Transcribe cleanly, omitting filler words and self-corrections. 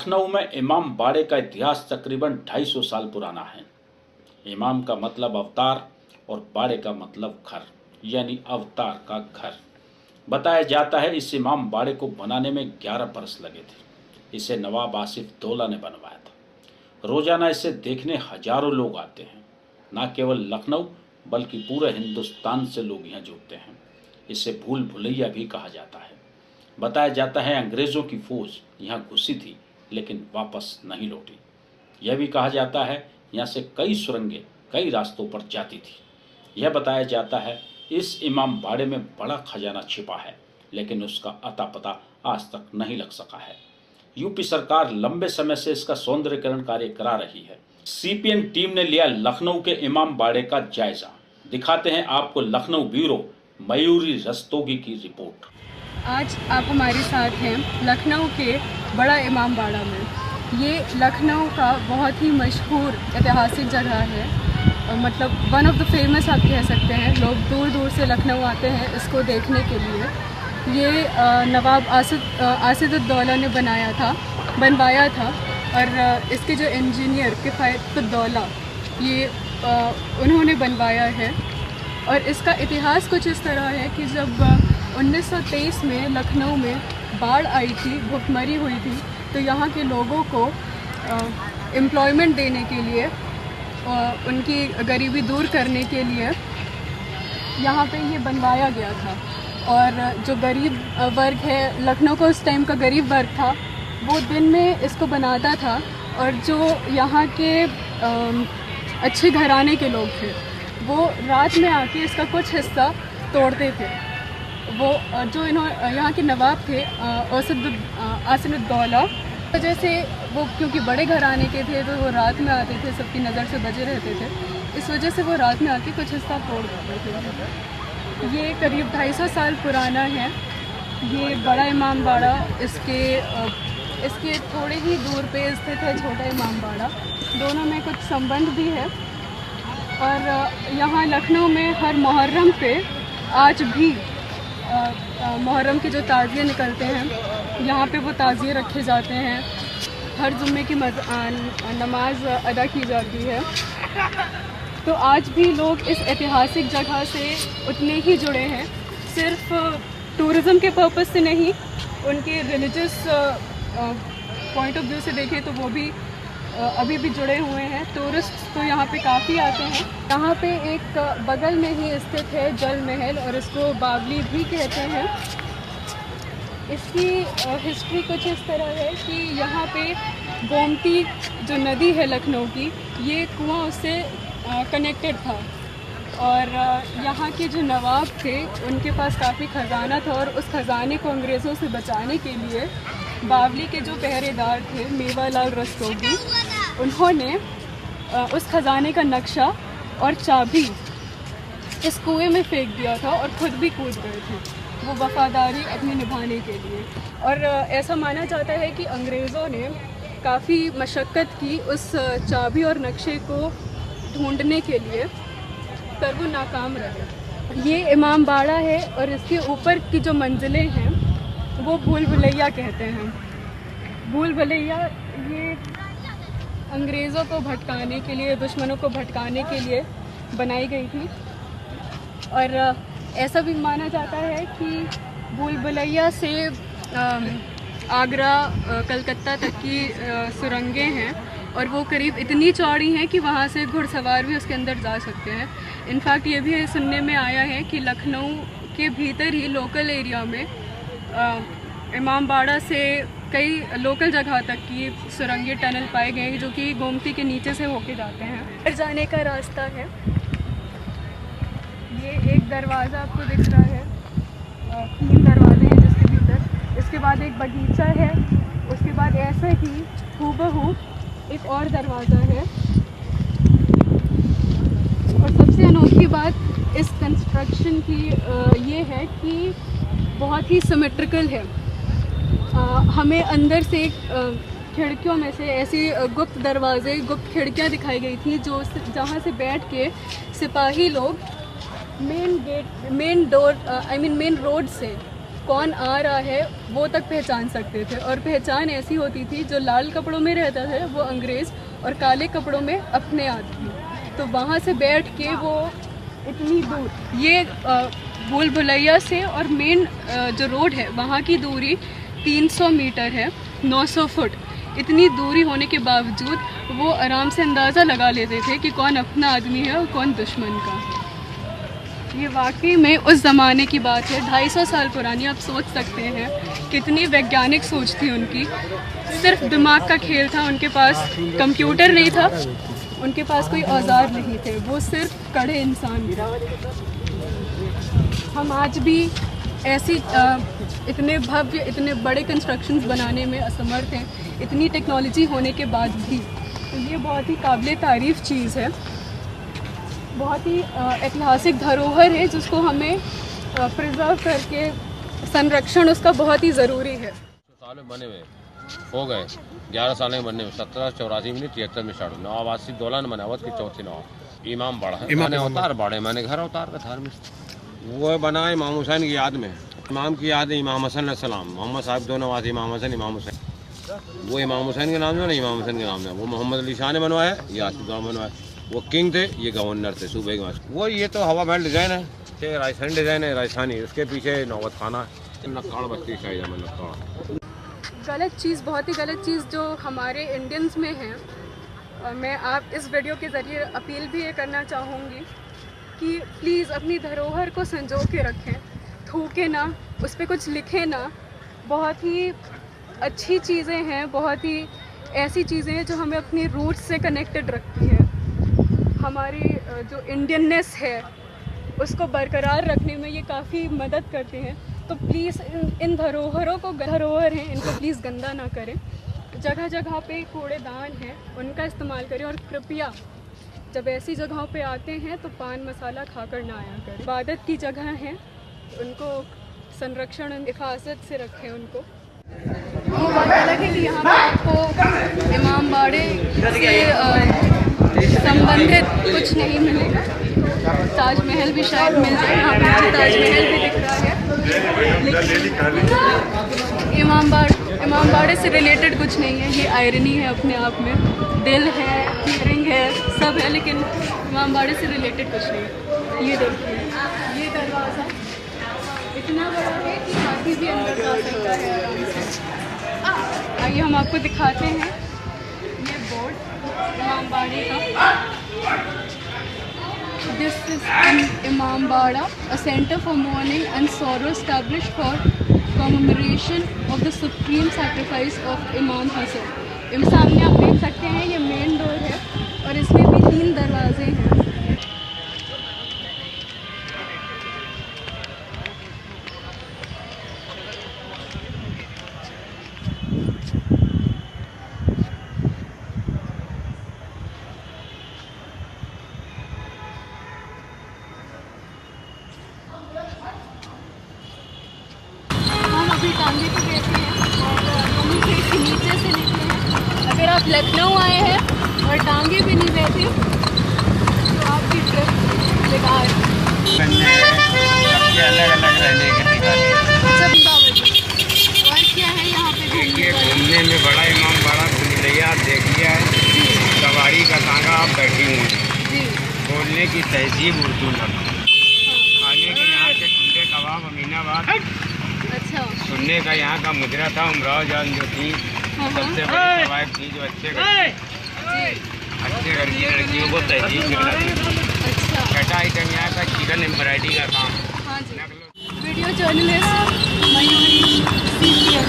लखनऊ में इमाम बाड़े का इतिहास तकरीबन 250 साल पुराना है। इमाम का मतलब अवतार और बाड़े का मतलब घर, यानी अवतार का घर। बताया जाता है इस इमाम बाड़े को बनाने में 11 बरस लगे थे। इसे नवाब आसिफ दौला ने बनवाया था। रोजाना इसे देखने हजारों लोग आते हैं। न केवल लखनऊ बल्कि पूरे हिंदुस्तान से लोग यहाँ जुटते हैं। इसे भूल भुलैया भी कहा जाता है। बताया जाता है अंग्रेजों की फौज यहाँ घुसी थी लेकिन वापस नहीं लौटी। यह भी कहा जाता है यहाँ से कई सुरंगें कई रास्तों पर जाती थी। यह बताया जाता है इस इमाम बाड़े में बड़ा खजाना छिपा है, लेकिन उसका अता पता आज तक नहीं लग सका है। यूपी सरकार लंबे समय से इसका सौंदर्यीकरण कार्य करा रही है। सीपीएम टीम ने लिया लखनऊ के इमाम बाड़े का जायजा। दिखाते हैं आपको लखनऊ ब्यूरो मयूरी रस्तोगी की रिपोर्ट। आज आप हमारे साथ हैं लखनऊ के बड़ा इमाम बाड़ा में। ये लखनऊ का बहुत ही मशहूर ऐतिहासिक जगह है, मतलब वन ऑफ द फेमस आप कह सकते हैं। लोग दूर दूर से लखनऊ आते हैं इसको देखने के लिए। ये नवाब आसिफुद्दौला ने बनवाया था और इसके जो इंजीनियर किफ़ायतुद्दौला ये उन्होंने बनवाया है। और इसका इतिहास कुछ इस तरह है कि जब 1923 में लखनऊ में बाढ़ आई थी, भुखमरी हुई थी, तो यहाँ के लोगों को एम्प्लॉयमेंट देने के लिए, उनकी गरीबी दूर करने के लिए यहाँ पे ये बनवाया गया था। और जो गरीब वर्ग है लखनऊ का, उस टाइम का गरीब वर्ग था, वो दिन में इसको बनाता था। और जो यहाँ के अच्छे घराने के लोग थे वो रात में आके इसका कुछ हिस्सा तोड़ते थे। वो जो यहाँ के नवाब थे आसिफुद्दौला, वजह से वो क्योंकि बड़े घराने के थे तो वो रात में आते थे, सबकी नज़र से बचे रहते थे। इस वजह से वो रात में आके कुछ हिस्सा तोड़ देते थे। ये करीब 250 साल पुराना है ये बड़ा इमाम बाड़ा। इसके थोड़े ही दूर पे स्थित है छोटा इमाम बाड़ा। दोनों में कुछ संबंध भी है। और यहाँ लखनऊ में हर मुहर्रम पे आज भी मुहर्रम के जो ताज़िए निकलते हैं, यहाँ पे वो ताज़िए रखे जाते हैं। हर जुम्मे की नमाज अदा की जाती है। तो आज भी लोग इस ऐतिहासिक जगह से उतने ही जुड़े हैं, सिर्फ टूरिज़म के पर्पस से नहीं, उनके रिलीजियस पॉइंट ऑफ व्यू से देखें तो वो भी अभी भी जुड़े हुए हैं। टूरिस्ट तो यहाँ पे काफ़ी आते हैं। यहाँ पे एक बगल में ही स्थित है जल महल, और इसको बावली भी कहते हैं। इसकी हिस्ट्री कुछ इस तरह है कि यहाँ पे गोमती जो नदी है लखनऊ की, ये कुआं उससे कनेक्टेड था। और यहाँ के जो नवाब थे उनके पास काफ़ी ख़जाना था, और उस ख़जाने को अंग्रेज़ों से बचाने के लिए बावली के जो पहरेदार थे मेवालाल रस्तोगी, उन्होंने उस ख़जाने का नक्शा और चाबी इस कुएं में फेंक दिया था और ख़ुद भी कूद गए थे वो वफ़ादारी अपनी निभाने के लिए। और ऐसा माना जाता है कि अंग्रेज़ों ने काफ़ी मशक्क़त की उस चाबी और नक्शे को ढूंढने के लिए, पर वो नाकाम रहे। ये इमाम बाड़ा है और इसके ऊपर की जो मंजिलें हैं वो भूल भुलैया कहते हैं। भूल भुलैया ये अंग्रेज़ों को भटकाने के लिए, दुश्मनों को भटकाने के लिए बनाई गई थी। और ऐसा भी माना जाता है कि भूल भुलैया से आगरा कलकत्ता तक की सुरंगें हैं, और वो करीब इतनी चौड़ी हैं कि वहाँ से घुड़सवार भी उसके अंदर जा सकते हैं। इनफैक्ट ये भी सुनने में आया है कि लखनऊ के भीतर ही लोकल एरिया में इमाम बाड़ा से कई लोकल जगह तक की सुरंगें, टनल पाए गए जो कि गोमती के नीचे से होके जाते हैं। अंदर जाने का रास्ता है। ये एक दरवाज़ा आपको दिख रहा है, 3 दरवाजे हैं जिसके भीतर। इसके बाद एक बगीचा है, उसके बाद ऐसा ही हूबहू एक और दरवाज़ा है। और सबसे अनोखी बात इस कंस्ट्रक्शन की ये है कि बहुत ही सिमेट्रिकल है। हमें अंदर से खिड़कियों में से ऐसी गुप्त दरवाजे, गुप्त खिड़कियाँ दिखाई गई थी जहाँ से बैठ के सिपाही लोग मेन रोड से कौन आ रहा है वो तक पहचान सकते थे, और पहचान ऐसी होती थी जो लाल कपड़ों में रहता था वो अंग्रेज़ और काले कपड़ों में अपने आदमी। तो वहाँ से बैठ के वो इतनी दूर, ये भूल भुलैया से और मेन जो रोड है वहाँ की दूरी 300 मीटर है, 900 फुट। इतनी दूरी होने के बावजूद वो आराम से अंदाज़ा लगा लेते थे कि कौन अपना आदमी है और कौन दुश्मन का। ये वाकई में उस ज़माने की बात है, 250 साल पुरानी। आप सोच सकते हैं कितनी वैज्ञानिक सोच थी उनकी। सिर्फ दिमाग का खेल था, उनके पास कंप्यूटर नहीं था, उनके पास कोई औजार नहीं थे, वो सिर्फ कड़े इंसान थे। हम आज भी ऐसी इतने भव्य, इतने बड़े कंस्ट्रक्शंस बनाने में असमर्थ हैं, इतनी टेक्नोलॉजी होने के बाद भी। तो ये बहुत ही काबिल तारीफ़ चीज़ है, बहुत ही ऐतिहासिक धरोहर है जिसको हमें प्रिजर्व करके संरक्षण उसका बहुत ही ज़रूरी है। साल में बने हुए हो गए, 11 साल में बनने में, 1784 में 73 में स्टार्ट। नवाब आसिफ दौलान बना हुआ, 4थी नवाब इमाम बाड़ा है, मैंने अवतार बाड़े, मैंने घर अवतार का धार्मिक वो बना है इमाम हुसैन की याद में। इमाम की याद है इमाम हसन अलैहिस्सलाम, मोहम्मद साहब दो नवाज, इमाम हसन इमाम हुसैन। वो इमाम हुसैन के नाम से ना, इमाम हुसैन के नाम से। वो मोहम्मद अली शाह ने बनवाया, ये आसिफ दौलान बनवाया। वो किंग थे, ये गवर्नर थे सूबे के। वो ये तो हवा महल डिज़ाइन है, ये राजस्थानी डिज़ाइन है, राजस्थानी। उसके पीछे नौबत खाना है, नक्काड़ बस्ती शायद में नक्काड़। गलत चीज़, बहुत ही गलत चीज़ जो हमारे इंडियंस में है। मैं आप इस वीडियो के ज़रिए अपील भी ये करना चाहूँगी कि प्लीज़ अपनी धरोहर को संजो के रखें, थूके ना, उस पर कुछ लिखें ना। बहुत ही अच्छी चीज़ें हैं, बहुत ही ऐसी चीज़ें हैं जो हमें अपनी रूट्स से कनेक्टेड रखती है। हमारी जो इंडियननेस है उसको बरकरार रखने में ये काफ़ी मदद करते हैं। तो प्लीज़ इन धरोहरों को, धरोहर हैं, इनको प्लीज़ गंदा ना करें। जगह जगह पे कूड़ेदान हैं, उनका इस्तेमाल करें। और कृपया जब ऐसी जगहों पे आते हैं तो पान मसाला खाकर ना आया करें। इबादत की जगह हैं, उनको संरक्षण, हिफाजत से रखें उनको। वो बात अलग है कि यहाँ पर आपको इमाम बाड़े से संबंधित कुछ नहीं मिलेगा। ताजमहल भी शायद मिल जाए, यहाँ पर ताजमहल भी दिख रहा है, लेकिन इमाम बाड़े से रिलेटेड कुछ नहीं है। ये आयरनी है अपने आप में, दिल है, हियरिंग है, सब है, लेकिन इमाम बाड़े से रिलेटेड कुछ नहीं है। ये देखिए, ये दरवाज़ा इतना बड़ा है कि हाथी भी अंदर जा सकता है आराम से। आइए हम आपको दिखाते हैं ये बोर्ड इमाम बाड़े का। This is Imam Bada, a center for mourning and sorrow established for commemoration of the supreme sacrifice of Imam Hassan. इस सामने आप देख सकते हैं ये मेन डोर है और इसमें भी 3 दरवाजे हैं। टांगे पे बैठे हैं और मम्मी खेत के नीचे से निकले हैं। अगर आप लखनऊ आए हैं और टांगे पे नहीं बैठे तो आपकी ट्रिप बेकार है। अलग अलग रहने के ठिकाने। और क्या है यहाँ पे घूमने में? बड़ा इमाम बाड़ा भूल भुलैया आप देख लिया है, सवारी का तांगा आप बैठी हुई हैं। बोलने की तहजीब उर्दू में, खाने के यहाँ के टुंडे कबाब अमीनाबाद, सुनने का यहाँ का मुजरा था उमराव जान जो थी सबसे बड़ी कवायद थी जो अच्छे घर की लड़कियों को तहजीब सिखाती। छठा आइटम यहाँ का चिकन एम्ब्रॉयडरी का काम। Video journalist Mayuri, CCN,